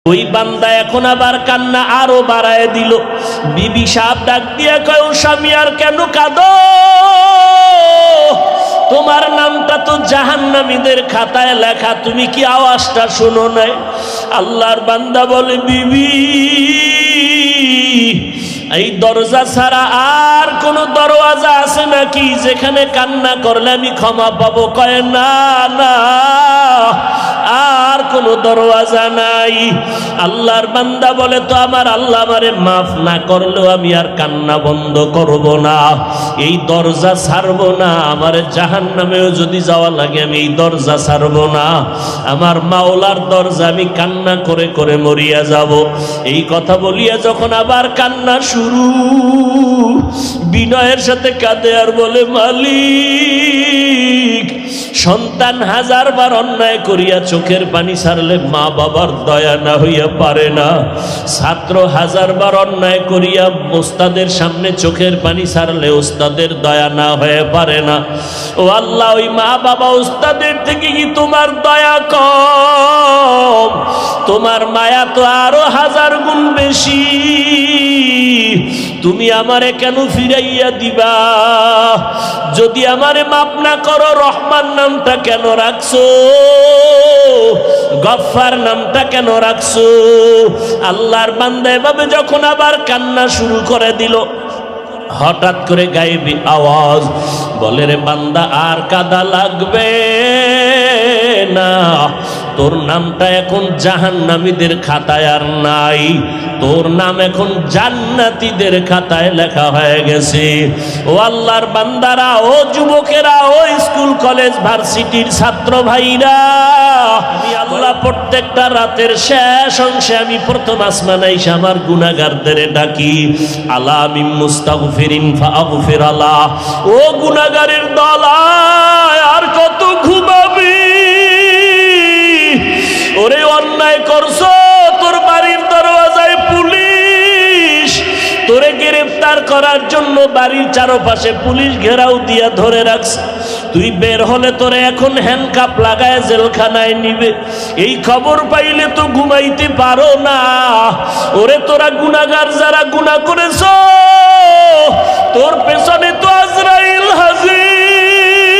ওই বান্দা এখন আবার কান্না আরো বাড়ায় দিল। বিবি সাহেব ডাক দিয়া কয়, ও স্বামী আর কেন কাঁদো? তোমার নামটা তো জাহান্নামীদের খাতায় লেখা, তুমি কি আওয়াজটা শোনো নাই? আল্লাহর বান্দা বলে, বিবি এই দরজা ছাড়া আর কোন দরওয়াজা আছে নাকি যেখানে কান্না করলে আমি ক্ষমা পাবো? কয় না না, আর কোন দরওয়াজা নাই। আল্লাহর বান্দা বলে, তো আমার আল্লাহ আমারে মাফ না করলেও আমি আর কান্না বন্ধ করব না, এই দরজা ছাড়বো না। আমার জাহান্নামেও যদি যাওয়া লাগে আমি এই দরজা ছাড়বো না, আমার মাওলার দরজা আমি কান্না করে করে মরিয়া যাব। এই কথা বলিয়া যখন আবার কান্না শুরু, বিনয়ের সাথে কাঁদে আর বলে, মালিক সন্তান হাজারবার অন্যায় করিয়া চোখের পানি ছাড়লে মা বাবার দয়া না হইয়া পারে না, ছাত্র হাজারবার অন্যায় করিয়া ওস্তাদের সামনে চোখের পানি ছাড়লে ওস্তাদের দয়া না হয়ে পারে না। ও আল্লাহ, ওই মা বাবা ওস্তাদের থেকে কি তোমার দয়া কম? তোমার মায়া তো আরো হাজার গুণ বেশি। তুমি আমারে কেন ফিরাইয়া দিবা? যদি আমারে মাপ না করো, রহমান নামটা কেন রাখছো? গফফার নামটা কেন রাখছো? আল্লাহর বান্দা এভাবে যখন আবার কান্না শুরু করে দিল, হঠাৎ করে গায়েবী আওয়াজ বলে, রে বান্দা আর কাঁদা লাগবে না, তোর নামটা এখন জাহান্নামীদের খাতায় আর নাই, তোর নাম এখন জান্নাতীদের খাতায় লেখা হয়ে গেছে। ও আল্লাহর বান্দারা, ও যুবকেরা, ও স্কুল কলেজ ভার্সিটির ছাত্র ভাইরা, আমি আল্লাহ প্রত্যেকটা রাতের শেষ অংশে আমি প্রথম আসমানে এসে আমার গুনাহগারদের ডাকি, আলা মিন মুস্তাগফিরিন ফাগফির আলাহ। ও গুনাহগারের দল, আর কত ঘুমাবি? ওরে অন্যায় করছো, তোর বাড়ির দরওয়াজায় পুলিশ, তোরে গ্রেফতার করার জন্য বাড়ির চারপাশে পুলিশ ঘেরাও দিয়া ধরে রাখছে। তুই বের হলে তোরে এখন হ্যান্ডকাপ লাগায় জেলখানায় নিবে। এই খবর পাইলে তো ঘুমাইতে পারো না। ওরে তোরা গুনাহগার যারা গুনাহ করেছ, তোর পেছনে তো আজরাইল হাজির,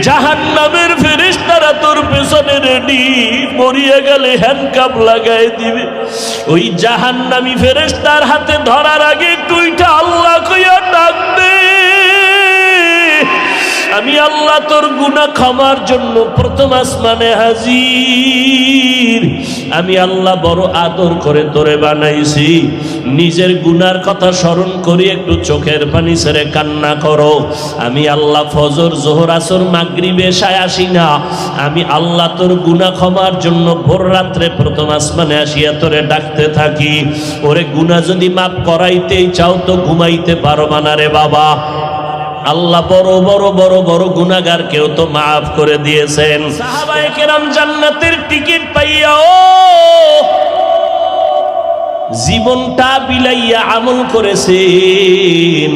জাহান্নামের ফেরেশতারা তোর পেছনে রেডি, মরিয়া গেলে হ্যান্ডকাপ লাগাই দিবে। ওই জাহান্নামী ফেরেশতার হাতে ধরার আগে তুইটা আল্লাহ কইয়া ডাক দে, আমি আল্লাহ তোর গুনাহ ক্ষমার জন্য প্রথম আসমানে হাজির। আমি আল্লাহ বড় আদর করে তোরে বানাইছি, নিজের গুনার কথা স্মরণ করি একটু চোখের পানি ছেড়ে কান্না করো। আমি আল্লাহ ফজর, জোহর, আসর, মাগরিব, এশায় আসি না, আমি আল্লাহ তোর গুনাহ ক্ষমার জন্য ভোর রাত্রে প্রথম আসমানে আসিয়া তোরে ডাকতে থাকি। ওরে গুনাহ যদি মাফ করাইতেই চাও তো ঘুমাইতে পারবা না রে বাবা। আল্লাহ বড় বড় বড় বড় গুনাহগার কেউ তো মাফ করে দিয়েছেন। সাহাবায়ে কেরাম জান্নাতের টিকিট পাইয়াও জীবনটা বিলাইয়া আমল করেছেন।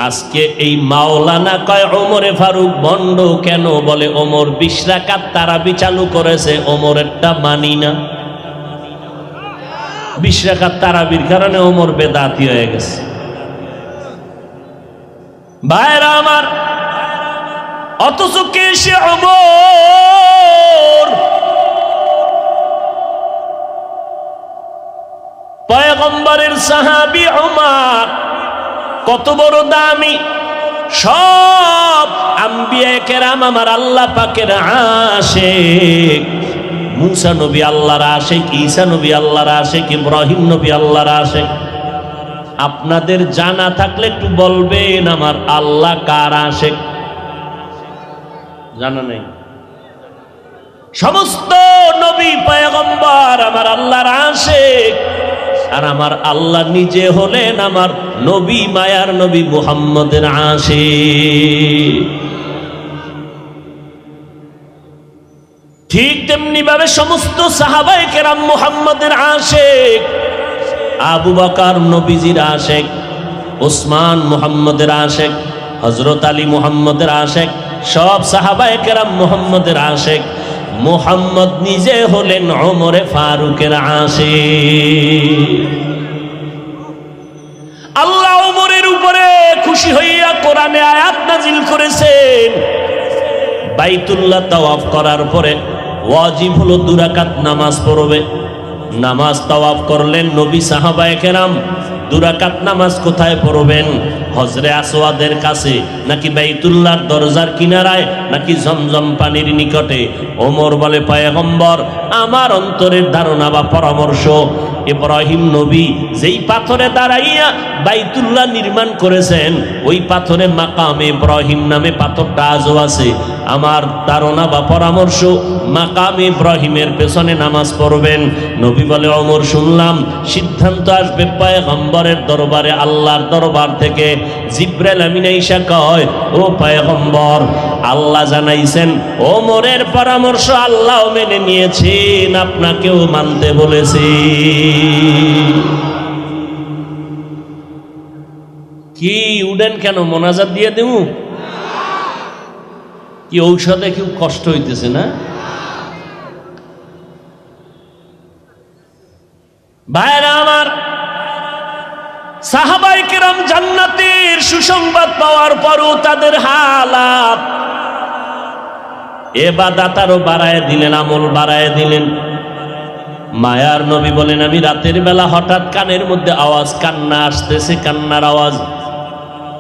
আজকে এই মাওলানা কয় ওমরে ফারুক বন্ড কেন? বলে ওমর 20 রাকাত তারাবি চালু করেছে, ওমরেরটা মানি না। 20 রাকাত তারাবির কারণে ওমর বেদাতি হয়ে গেছে। ভাইরা আমার, অথচ কে সে ওমর? পয়গম্বরের সাহাবী ওমর, কত বড় দামি। সব আম্বিয়া কেরাম আমার আল্লাহ পাকের আশিক। মুসা নবী আল্লাহর আশিক, ঈসা নবী আল্লাহর আশিক, ইব্রাহিম নবী আল্লাহর আশিক। আপনাদের জানা থাকলে একটু বলবেন আমার আল্লাহ কার আশিক? জানা নেই? সমস্ত নবী পয়গম্বর আমার আল্লাহর আশিক, আর আমার আল্লাহ নিজে হলেন আমার নবী, মায়ার নবী মুহাম্মদের আশিক। ঠিক তেমনি ভাবে সমস্ত সাহাবায়ে কেরাম মুহাম্মদের আশিক। আবু বকর নবীজির আশিক, ওসমান মুহাম্মদের আশিক, হযরত আলী মুহাম্মদের আশিক, সব সাহাবায়ে কেরাম মুহাম্মদের আশিক। মুহাম্মদ নিজে হলেন ওমরে ফারুকের আশিক। আল্লাহ ওমরের উপরে খুশি হইয়া কোরআনে আয়াত নাজিল করেছেন, বাইতুল্লাহ তাওয়াফ করার পরে ওয়াজিব হলো 2 রাকাত নামাজ পড়বে। নামাজ তাওয়াফ করলেন নবী, সাহাবায়ে কেরাম 2 রাকাত নামাজ কোথায় পড়বেন? হজরে আসওয়াদের কাছে, নাকি বাইতুল্লাহর দরজার কিনারায়, নাকি জমজম পানির নিকটে? ওমর বলে, পয়গম্বর, আমার অন্তরের ধারণা বা পরামর্শ, ইব্রাহিম নবী যেই পাথরে দাঁড়াইয়া বাইতুল্লাহ নির্মাণ করেছেন, ওই পাথরে মাকামে ইব্রাহিম নামে পাথরটা আজও আছে। আমার ধারণা বা পরামর্শ, মাকামে ইব্রাহিমের পেছনে নামাজ পড়বেন। নবী বলে, ওমর শুনলাম, সিদ্ধান্ত আসবে পয়গম্বরের দরবারে, আল্লাহর দরবার থেকে। জিবরাইল আমিন আইসা কয়, ও পয়গম্বর, আল্লাহ জানাইছেন ওমরের পরামর্শ আল্লাহ মেনে নিয়েছেন, আপনাকেও মানতে বলেছি। কি উডেন কেন? মোনাজাত দিয়ে দেব কি? ঔষধে কেউ কষ্ট হইতেছে না? ভাইরা আমার, সাহাবায়ে কেরাম জান্নাতের সুসংবাদ পাওয়ার পরও তাদের হালাত, ইবাদত আরো বাড়ায় দিলেন, আমল বাড়ায় দিলেন। মায়ার নবী বলেন, আমি রাতের বেলা হঠাৎ কানের মধ্যে আওয়াজ, কান্না আসতেছে, কান্নার আওয়াজ।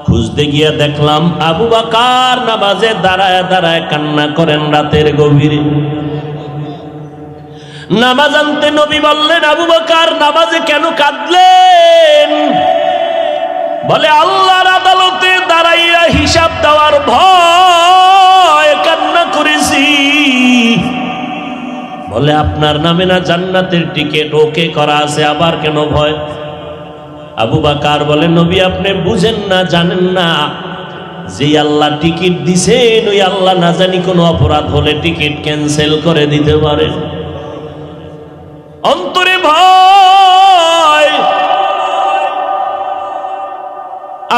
খুঁজতে গিয়ে দেখলাম আবু বকর নামাজে দাঁড়ায় দাঁড়ায় কান্না করেন রাতের গভীরে। নামাজ আনতে নবী বললেন, আবু বকর নামাজে কেন কাঁদলেন? বলে, আল্লাহর আদালতে দাঁড়াইয়া হিসাব দেওয়ার ভয় কান্না করেছি। বলে, আপনার নামে না জান্নাতের টিকিট ওকে করা আছে, আবার কেন ভয়? আবু বকর বলে, নবী আপনি বুঝেন না, জানেন না, যে আল্লাহ টিকিট দিছেন ওই আল্লাহ না জানি কোনো অপরাধ হলে টিকিট ক্যান্সেল করে দিতে পারেন। অন্তরে ভয়।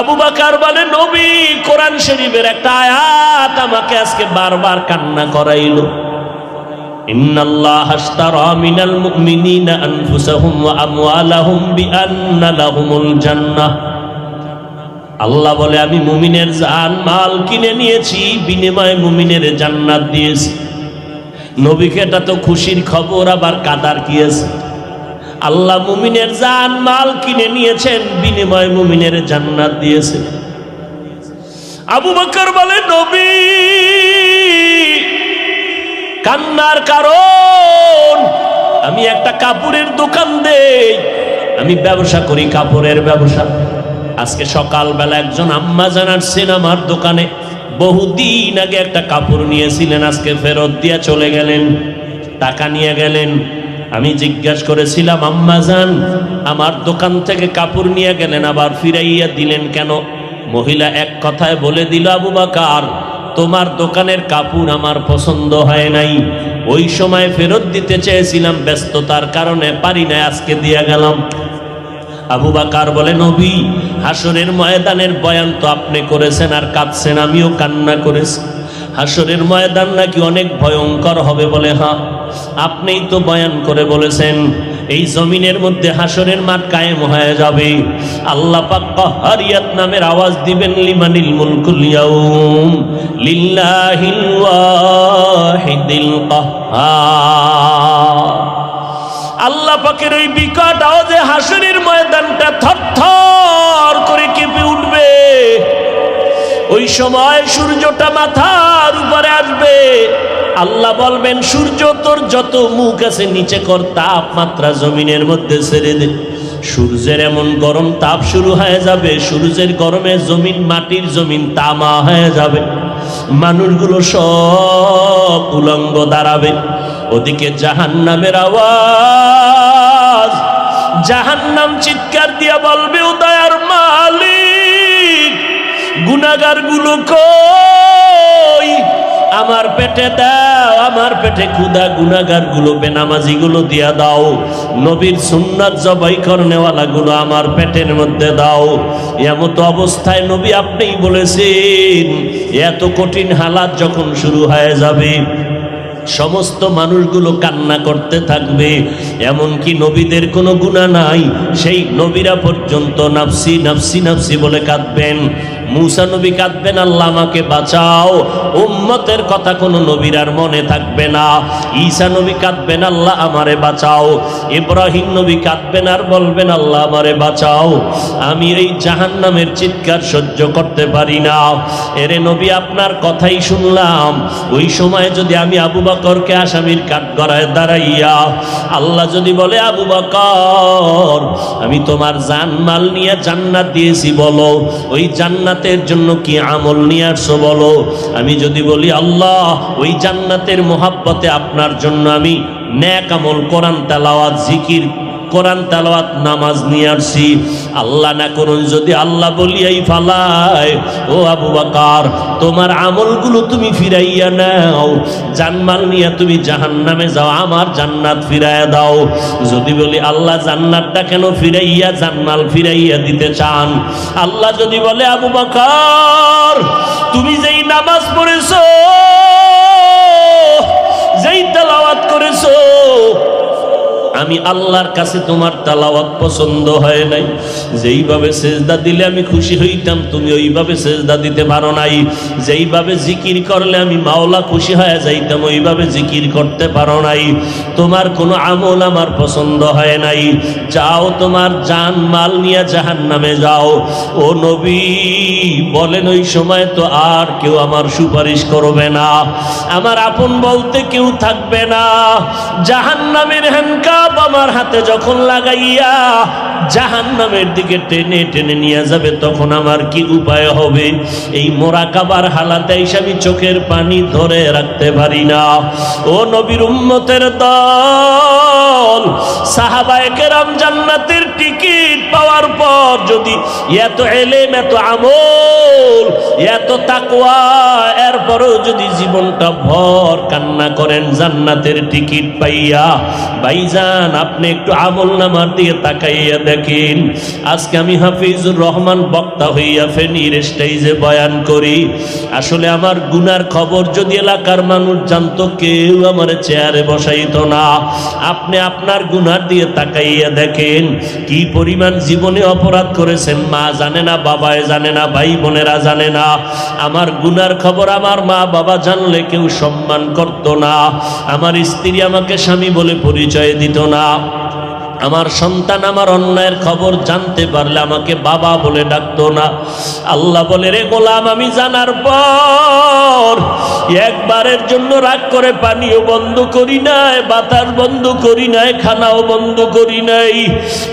আবু বকর বলে, নবী কোরআন শরীফের একটা আয়াত আমাকে আজকে বারবার কান্না করাইলো। ইন্নাল্লাহা আশতারা মিনাল মুমিনিনা আনফুসাহুম ওয়া আমওয়ালাহুম বিআন্না লাহুমুল জান্নাহ। আল্লাহ বলে, আমি মুমিনের জান মাল কিনে নিয়েছি, বিনিময়ে মুমিনের জান্নাত দিয়েছি। নবীকে এটা তো খুশির খবর, আবার কাদার কি আছে? আল্লাহ মুমিনের জান মাল কিনে নিয়েছেন, বিনিময়ে মুমিনের জান্নাত দিয়েছে। আবু বকর বলে, নবী কান্নার কারণ, আমি একটা কাপড়ের দোকান দেই, আমি ব্যবসা করি, কাপড়ের ব্যবসা। আজকে সকালবেলা একজন আম্মা জানাচ্ছেন আমার দোকানে বহুদিন আগে একটা কাপড় নিয়েছিলেন, আজকে ফেরত দিয়ে চলে গেলেন, টাকা নিয়ে গেলেন। আমি জিজ্ঞাসা করেছিলাম, আম্মা জান আমার দোকান থেকে কাপড় নিয়ে গেলেন, আবার ফিরাইয়া দিলেন কেন? মহিলা এক কথায় বলে দিল, আবু বকর তোমার দোকানের কাপড় আমার পছন্দ হয় নাই, ওই সময় ফেরত দিতে চেয়েছিলাম, ব্যস্ততার কারণে পারি না, আজকে দিয়ে গেলাম। আবু বকর বলে, নবী হাসরের ময়দানের বয়ান তো আপনি করেছেন আর কাঁদছেন, আমিও কান্না করেছি। হাসরের ময়দান নাকি অনেক ভয়ঙ্কর হবে। বলে, হ্যাঁ আপনিই তো বয়ান করে বলেছেন, এই জমিনের মধ্যে হাসরের মাঠ কায়েম হয়ে যাবে। আল্লাহ পাক কাহ্হারিয়াত নামের আওয়াজ দিবেন, লিমানিল মুলকুল ইয়াউম লিল্লাহিল ওয়াহিদিল কাহ্হার। আল্লাহ পাকের ওই বিকট আওয়াজে হাসরের ময়দানটা থরথর করে কেঁপে উঠবে। ওই সময় সূর্যটা মাথার উপরে আসবে। আল্লাহ বলবেন, সূর্য তোর যত মুখ আছে নিচে কর, তাপমাত্রা জমিনের মধ্যে ছেড়ে দে। সূর্যের এমন গরম তাপ শুরু হয়ে যাবে, সূর্যের গরমে জমিন, মাটির জমিন তামা হয়ে যাবে। মানুষগুলো সব উলঙ্গ দাঁড়াবে। ওদিকে জাহান্নামের আওয়াজ, জাহান্নাম চিৎকার দিয়া বলবে, ও দয়ার মালিক গুনাহগার গুলো কই? আমার পেটে দাও, আমার পেটে ক্ষুধা, গুনাহগার গুলো, বেনামাজি গুলো দিয়া দাও, নবীর সুন্নাত জবাই করনেওয়ালা গুলো আমার পেটের মধ্যে দাও। এমত অবস্থায় নবী আপনিই বলেছেন, এত কঠিন হালাত যখন শুরু হয়ে যাবে, সমস্ত মানুষগুলো কান্না করতে থাকবে। এমনকি নবীদের কোনো গুনাহ নাই, সেই নবীরা পর্যন্ত নাফসি নাফসি নাফসি বলে কাঁদবেন। মূসা নবী কাঁদবেন, আল্লাহ আমাকে বাঁচাও। উম্মতের কথা কোনো নবীর আর মনে থাকবে না। ঈসা নবী কাঁদবেন, আল্লাহ আমারে বাঁচাও। ইব্রাহিম নবী কাঁদবেন আর বলবেন, আল্লাহ আমারে বাঁচাও, আমি এই জাহান্নামের চিৎকার সহ্য করতে পারি না। এরে নবী, আপনার কথাই শুনলাম। ওই সময় যদি আমি আবু বকরকে আসামির কাঠগড়ায় দাঁড়াইয়া আল্লাহ যদি বলে, আবু বকর আমি তোমার জানমাল নিয়ে জান্নাত দিয়েছি, বলো ওই জান্নাতের জন্য কি আমল নিয়ে আসছো বলো। আমি যদি বলি, আল্লাহ ওই জান্নাতের মোহাব্বতে আপনার জন্য আমি নেক আমল, কোরআন তেলাওয়াত, জিকির, কোরআন তেলাওয়াত, নামাজ নিয়ে আসছি, আল্লাহ না করুন যদি আল্লাহ বলিয়াই ফালায়, ও আবু বকর তোমার আমলগুলো তুমি ফিরাইয়া নাও, জানমাল নিয়ে তুমি জাহান্নামে যাও, আমার জান্নাত ফিরাইয়া দাও। যদি বলি, আল্লাহ জান্নাতটা কেন ফিরাইয়া জানমাল ফিরাইয়া দিতে চান? আল্লাহ যদি বলে, আবু বকর তুমি যেই নামাজ পড়েছো, যেই তেলাওয়াত করেছো, আমি আল্লাহর কাছে তোমার তেলাওয়াত পছন্দ হয় নাই। যেইভাবে সেজদা দিলে আমি খুশি হইতাম, তুমি ওইভাবে সেজদা দিতে পারো নাই। যেইভাবে জিকির করলে আমি মাওলা খুশি হয়ে যাইতাম, ওইভাবে জিকির করতে পারো নাই। তোমার কোনো আমল আমার পছন্দ হয় নাই। যাও, তোমার জান মাল নিয়ে জাহান্নামে যাও। ও নবী বলেন, ওই সময় তো আর কেউ আমার সুপারিশ করবে না, আমার আপন বলতে কেউ থাকবে না। জাহান্নামের হ্যান্ডকাপ আমার হাতে যখন লাগাইয়া জাহান্নামের দিকে টেনে টেনে নিয়ে যাবে, তখন আমার কি উপায় হবে? এই মোরাকাবার হালাতে এসে আমি চোখের পানি ধরে রাখতে পারি না। ও নবীর উম্মতের দল, সাহাবায়ে কেরাম জান্নাতের টিকিট পাওয়ার পর যদি এত এলেম, এত আমল, এত তাকওয়া, এরপরও যদি জীবনটা ভর কান্না করেন জান্নাতের টিকিট পাইয়া, ভাইজান আপনি একটু আমল নামার দিয়ে তাকাইয়া দেখেন। আজকে আমি হাফিজুর রহমান বক্তা হইয়া ফেনীর স্টেজে বয়ান করি। আসলে আমার গুনার খবর যদি এলাকার মানুষ জানতো, কেউ আমার চেয়ারে বসাইতো না। আপনি আপনার গুনার দিয়ে তাকাইয়া দেখেন কি পরিমাণ জীবনে অপরাধ করেছেন। মা জানে না, বাবায় জানে না, ভাই বোনেরা জানে না। আমার গুনার খবর আমার মা বাবা জানলে কেউ সম্মান করত না। আমার স্ত্রী আমাকে স্বামী বলে পরিচয় দিত না। আমার সন্তান আমার অন্যায়ের খবর জানতে পারলে আমাকে বাবা বলে ডাকতো না। আল্লাহ বলে, রে গোলাম, আমি জানার পর একবারের জন্য রাগ করে পানিও বন্ধ করি নাই, বাতাস বন্ধ করি নাই, খানাও বন্ধ করি নাই,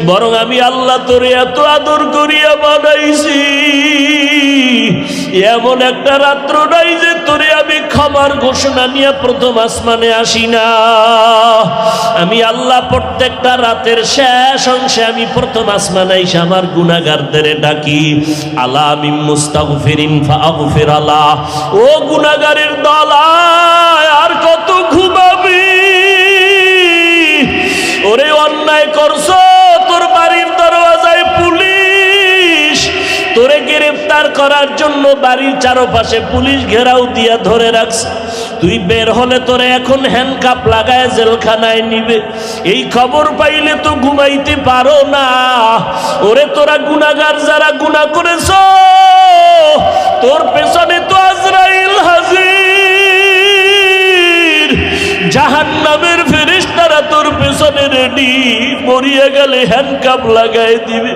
বরং আমি আল্লাহ তোরে এত আদর করিয়া বানাইছি, এমন একটা রাত্র নাই যে তোরে আমি ক্ষমার ঘোষণা নিয়ে প্রথম আসমানে আসি না। আমি আল্লাহ প্রত্যেকটা রাতের শেষ অংশে আমি প্রথম আসমানে এসে আমার গুনাহগারদের ডাকি, আলা মিন মুস্তাগফিরিন ফাগফির আলা। ও গুনাহগারের দল, আর কত ঘুমাবি? ওরে অন্যায় করছো, তোর বাড়ির দরওয়াজায় পুলিশ তোরে গ্রেফতার করার জন্য বাড়ির চারপাশে পুলিশ ঘেরাও দিয়া ধরে রাখছে। তুই বের হলে তোরে এখন হ্যান্ডকাপ লাগায় জেলখানায় নিবে। এই খবর পাইলে তো ঘুমাইতে পারো না। ওরে তোরা গুনাহগার যারা গুনাহ করেছ, তোর পেছনে তো আজরাইল হাজির। জাহান্নামের ফেরেশতারা তোর পেছনে রেডি, মরিয়া গেলে হ্যান্ডকাপ লাগায় দিবে।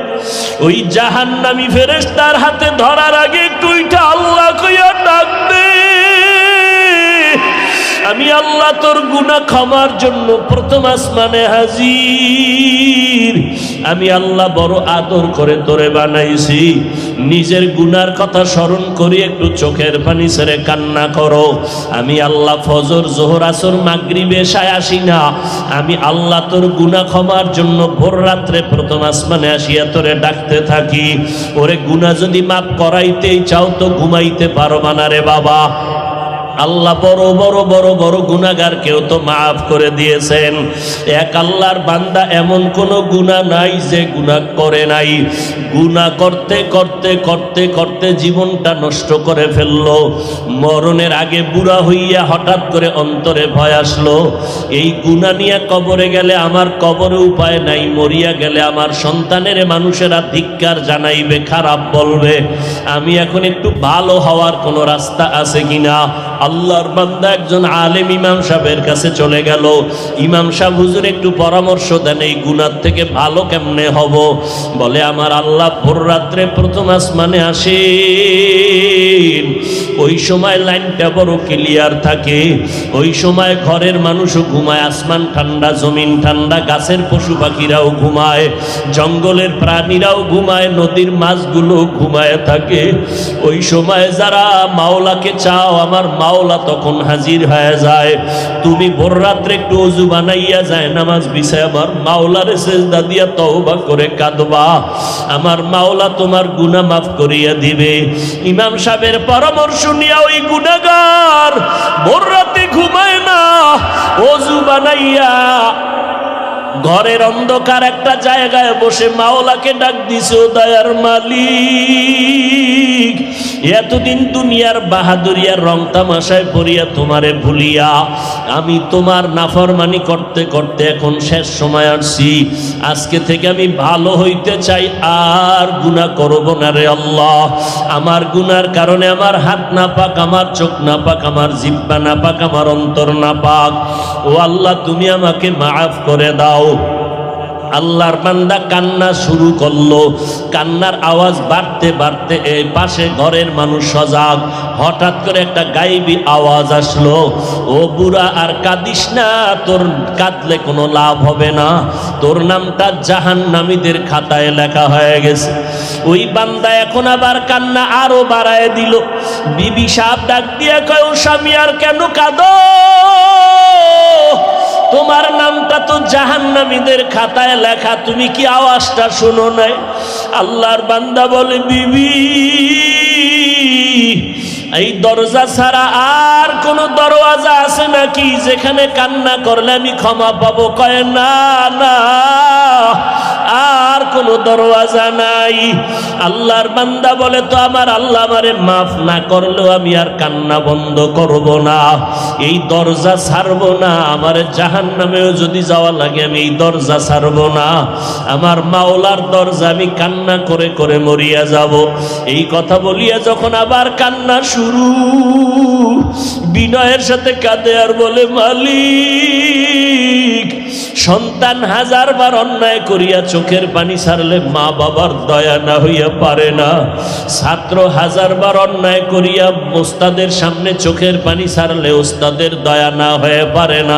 ওই জাহান্নামী ফেরেশতার হাতে ধরার আগে একটু আল্লাহ কইয়া ডাক দে। আমি আল্লাহ তোর গুনাহ ক্ষমার জন্য প্রথম আসমানে হাজির। আমি আল্লাহ বড় আদর করে তোরে বানাইছি। নিজের গুনার কথা স্মরণ করি একটু চোখের পানি ছেড়ে কান্না করো। আমি আল্লাহ ফজর, জোহর, আসর, মাগরিব, এশায় আসি না। আমি আল্লাহ তোর গুনাহ ক্ষমার জন্য ভোর রাত্রে প্রথম আসমানে আসিয়া তোরে ডাকতে থাকি। ওরে গুনাহ যদি মাফ করাইতেই চাও তো ঘুমাইতে পারবা না রে বাবা। আল্লাহ বড় বড় বড় বড় গুনাহগারকেও তো মাফ করে দিয়েছেন। এক আল্লাহর বান্দা এমন কোনো গুনাহ নাই যে গুনাহ করে নাই। গুনাহ করতে করতে করতে করতে জীবনটা নষ্ট করে ফেললো। মরণের আগে বুড়া হইয়া হঠাৎ করে অন্তরে ভয় আসলো, এই গুনাহ নিয়ে কবরে গেলে আমার কবরে উপায় নাই, মরিয়া গেলে আমার সন্তানের মানুষেরা ধিক্কার জানাইবে, খারাপ বলবে। আমি এখন একটু ভালো হওয়ার কোনো রাস্তা আছে কিনা? আল্লাহর বান্দা একজন আলেম ইমাম সাহেবের কাছে চলে গেল। ইমাম সাহেব, হুজুর একটু পরামর্শ দেন, এই গুনাহ থেকে ভালো কেমনে হব? বলে, আমার আল্লাহ ভোর রাত্রে প্রথম আসমানে আসেন, ওই সময় লাইনটা বড় ক্লিয়ার থাকে, ওই সময় ঘরের মানুষও ঘুমায়, আসমান ঠান্ডা, জমিন ঠান্ডা, গাছের পশু পাখিরাও ঘুমায়, জঙ্গলের প্রাণীরাও ঘুমায়, নদীর মাছগুলো ঘুমায় থাকে। ওই সময় যারা মাওলাকে চাও, আমার মাওলা তখন হাজির হয়ে যায়। তুমি ভোর রাত্রে একটু ওযু বানাইয়া যায় নামাজ বিছায় আমার মাওলারে সেজদা দিয়া তওবা করে কাঁদবা, আমার মাওলা তোমার গুনাহ মাফ করিয়া দিবে। ইমাম সাহেবের পরামর্শ নিয়া ওই গুনাহগার ভোর রাতে ঘুমায় না, ওযু বানাইয়া ঘরের অন্ধকার একটা জায়গায় বসে মাওলাকে ডাক দিছে, ও দয়ার মালিক, এতদিন দুনিয়ার বাহাদুরিয়ার রং তামাশায় পড়িয়া তোমারে ভুলিয়া আমি তোমার নাফরমানি করতে করতে এখন শেষ সময় আসছি। আজকে থেকে আমি ভালো হইতে চাই, আর গুনাহ করব না রে আল্লাহ। আমার গুনার কারণে আমার হাত না পাক, আমার চোখ না পাক, আমার জিহ্বা না পাক, আমার অন্তর না পাক। ও আল্লাহ, তুমি আমাকে মাফ করে দাও। আল্লাহর বান্দা কান্না শুরু করলো। কান্নার আওয়াজ বাড়তে বাড়তে এই পাশে ঘরের মানুষ সজাগ। হঠাৎ করে একটা গায়েবী আওয়াজ আসলো, ও বুড়া আর কাঁদিস না, তোর কাঁদলে কোনো লাভ হবে না, তোর নামটা জাহান্নামীদের খাতায় লেখা হয়ে গেছে। ওই বান্দা এখন আবার কান্না আরো বাড়ায় দিল। বিবি সাহেব ডাক দিয়া কয়, ও স্বামী আর কেন কাঁদো? তোমার নামটা তো জাহান্নামীদের খাতায় লেখা, তুমি কি আওয়াজটা শোনো নাই? আল্লাহর বান্দা বলে, বিবি, এই দরজা ছাড়া আর কোন দরওয়াজা আছে নাকি যেখানে কান্না করলে আমি ক্ষমা পাবো? কয়, না না, আর কোন দরওয়াজা নাই। আল্লাহর বান্দা বলে, তো আমার আল্লাহ আমারে মাফ না করলেও আমি আর কান্না বন্ধ করব না, এই দরজা ছাড়বো না, আমার জাহান্নামেও যদি যাওয়া লাগে আমি এই দরজা ছাড়বো না, আমার মাওলার দরজা আমি কান্না করে করে মরিয়া যাব। এই কথা বলিয়া যখন আবার কান্না শুরু, বিনয়ের সাথে কাঁদে আর বলে, মালিক, সন্তান হাজারবার অন্যায় করিয়া চোখের পানি ছাড়লে মা বাবার দয়া না হইয়া পারে না, ছাত্র হাজারবার অন্যায় করিয়া ওস্তাদের সামনে চোখের পানি ছাড়লে ওস্তাদের দয়া না হয়ে পারে না।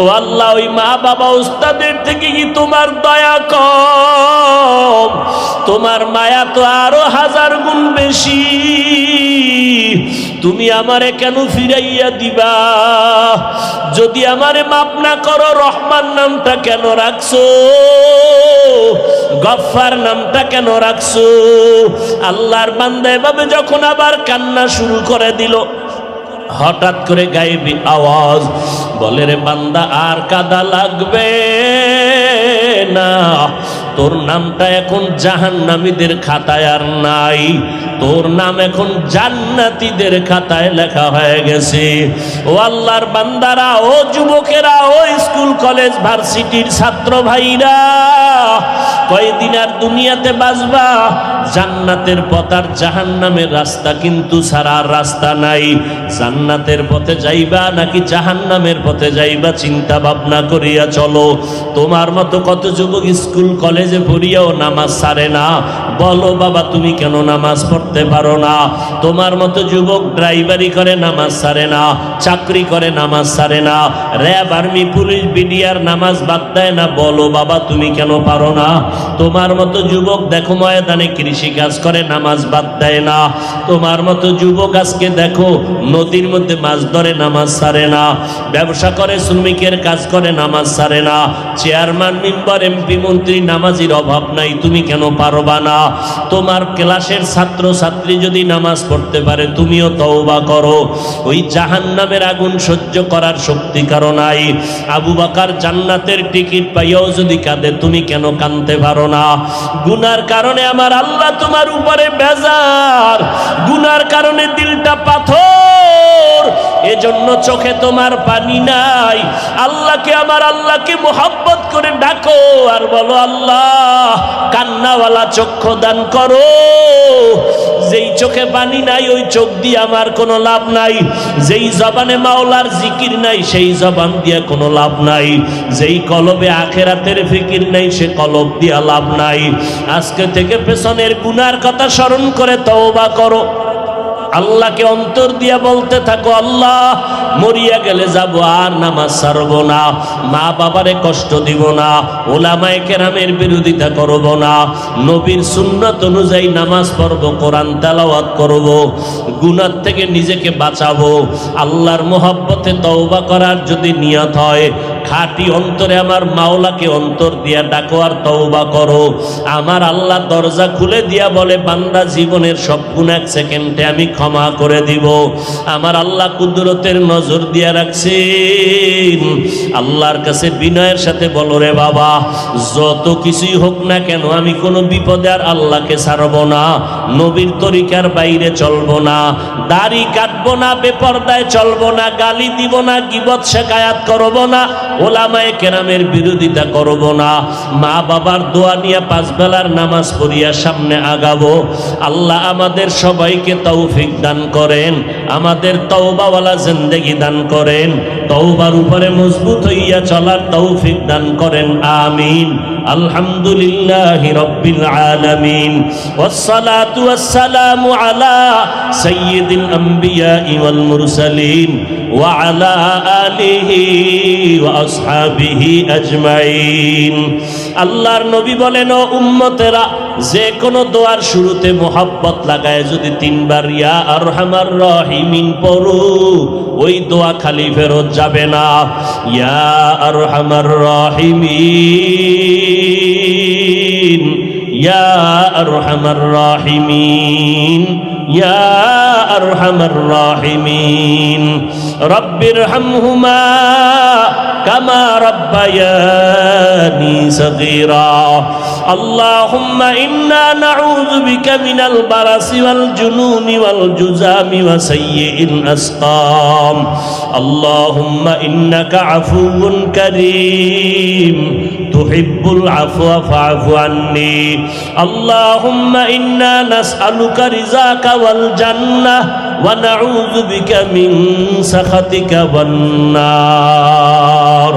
ও আল্লাহ, ওই মা বাবা ওস্তাদের থেকে কি তোমার দয়া কম? তোমার মায়া তো আরো হাজার গুণ বেশি। তুমি আমারে কেন ফিরাইয়া দিবা? যদি আমারে মাফ না করো, রহমান নামটা কেন রাখছো? গফফার নামটা কেন রাখছো? আল্লাহর বান্দা এভাবে যখন আবার কান্না শুরু করে দিল, হঠাৎ করে গায়েবী আওয়াজ বলে, রে বান্দা, আর কাদা লাগবে না, তোর নামটা এখন জাহান্নামীদের খাতায় আর নাই, তোর নাম এখন জান্নাতীদের খাতায় লেখা হয়ে গেছে। ও আল্লাহর বান্দারা, ও যুবকেরা, ও স্কুল কলেজ ভার্সিটির ছাত্র ভাইরা, কয়দিন আর দুনিয়াতে বাঁচবা? জান্নাতের পথ আর জাহান্নামের রাস্তা কিন্তু ছাড়ার রাস্তা নাই। জান্নাতের পথে যাইবা নাকি জাহান্নামের পথে যাইবা, চিন্তা ভাবনা করিয়া চলো। তোমার মতো কত যুবক স্কুল কলেজে পড়িয়াও নামাজ ছাড়ে না। বলো বাবা, তুমি কেন নামাজ পড়তে পারো না? তোমার মতো যুবক ড্রাইভারি করে নামাজ ছাড়ে না, চাকরি করে নামাজ ছাড়ে না, র্যাব, আর্মি, পুলিশ, বিডিআর নামাজ বাদ দেয় না। বলো বাবা, তুমি কেন পারো না? তোমার মতো যুবক দেখো ময়দানে কৃষি কাজ করে, নামাজ বাদ দেয় না। তোমার মতো যুবক আজকে দেখো নদীর মধ্যে মাছ ধরে, নামাজ ছাড়ে না। ব্যবসা করে, শ্রমিকের কাজ করে, নামাজ ছাড়ে না। চেয়ারম্যান, মেম্বার, এমপি, মন্ত্রী, নামাজির অভাব নাই, তুমি কেন পারবা না? তোমার ক্লাসের ছাত্র ছাত্রী যদি নামাজ পড়তে পারে তুমিও তওবা করো। ওই জাহান্নামের আগুন সহ্য করার শক্তি কারো নাই। আবু বকর জান্নাতের টিকিট পাইয়াও যদি কাঁদে তুমি কেন কাঁদতে পারো না? গুনার কারণে আমার আল্লাহ তোমার উপরে বেজার, গুনার কারণে দিলটা পাথর, এজন্য চোখে তোমার পানি নাই। আল্লাহকে, আমার আল্লাহকে মোহাব্বত করে ডাকো আর বলো আল্লাহ কান্নাওয়ালা চক্ষু দান করো। যেই চোখে পানি নাই ওই চোখ দিয়ে আমার কোনো লাভ নাই, যেই জবানে মাওলার জিকির নাই সেই জবান দিয়ে কোনো লাভ নাই, যেই কলবে আখেরাতের ফিকির নাই সে কলব দিয়া লাভ নাই। আজকে থেকে পেছনের গুনার কথা স্মরণ করে তওবা করো। আল্লাহকে অন্তর দিয়া বলতে থাকো আল্লাহ মরিয়া গেলে যাব আর নামাজ ছাড়ব না, মা বাবারে কষ্ট দিব না, ওলামায়ে কেরামের বিরোধিতা করব না, নবীর সুন্নাত অনুযায়ী নামাজ পড়ব, কোরআন তেলাওয়াত করব, গুনাহ থেকে নিজেকে বাঁচাবো। আল্লাহর মহব্বতে তওবা করার যদি নিয়ত হয় খাঁটি অন্তরে আমার মাওলাকে অন্তর দিয়া ডাকো আর তওবা করো। আমার আল্লাহ দরজা খুলে দিয়া বলে বান্দা জীবনের সব গুনাহ এক সেকেন্ডে আমি ক্ষমা করে দিব। আমার আল্লাহ কুদরতের নজর দিয়া রাখছেন। আল্লাহর কাছে বিনয়ের সাথে বলো রে বাবা যত কিছুই হোক না কেন আমি কোনো বিপদে আর আল্লাহকে ছাড়ব না, নবীর তরিকার বাইরে চলবো না, দাড়ি কাটবো না, বেপরদায় চলবো না, গালি দিব না, গীবত শিকায়াত করব না, ওলামায়ে কেরামের বিরোধিতা করব না, মা বাবার দোয়া নিয়ে পাঁচ বেলার নামাজ পড়িয়া সামনে আগাবো। আল্লাহ আমাদের সবাইকে তৌফিক দান করেন, আমাদের তওবাওয়ালা জিন্দেগি দান করেন, তওবার উপরে মজবুত হইয়া চলার তৌফিক দান করেন, আমিন। আলহামদুলিল্লাহি রাব্বিল আলামিন ওয়াসসালাতু ওয়াসসালামু আলা সাইয়্যিদিল আম্বিয়া ওয়াল মুরসালিন ওয়া আলা আলিহি ওয়া আসহাবিহি আজমাইন। আল্লাহর নবী বলেন ও উম্মতেরা যে কোনো দোয়ার শুরুতে মোহাব্বত লাগায় যদি তিনবার ইয়া আরহামার রাহিমিন পড়ো ওই দোয়া খালি ফেরত যাবে না। ইয়া আরহামার রাহিমিন, ইয়া আরহামার রাহিমিন, ইয়া আরহামার রাহিমিন। রব্বিরহামহুমা কামা রাব্বায়ানি সগীরা। আল্লাহুম্মা ইন্না নাউযু বিকা মিনাল বারাসি ওয়াল জুনুনি ওয়াল জুযামি ওয়া সাইয়্যিল আসকাম। আল্লাহুম্মা ইন্নাকা আফুউন কারীম তুহিব্বুল আফওয়া ফা'ফু আন্নি। আল্লাহুম্মা ইন্না নাসআলুকা রিযাকা ওয়াল জান্নাহ ওয়া নাউযু বিকা মিন সাখাতিকা ওয়ান নার।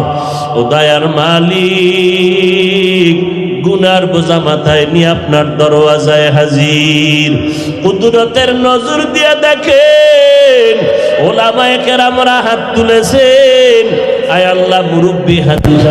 ও দয়ার মালিক গুনার বোঝা মাথায় নিয়ে আপনার দরওয়াজায় হাজির। কুদরতের নজর দিয়ে দেখেন ওলামায়ে কেরামরা হাত তুলেছেন। আয় আল্লাহ মুরব্বী হাদিস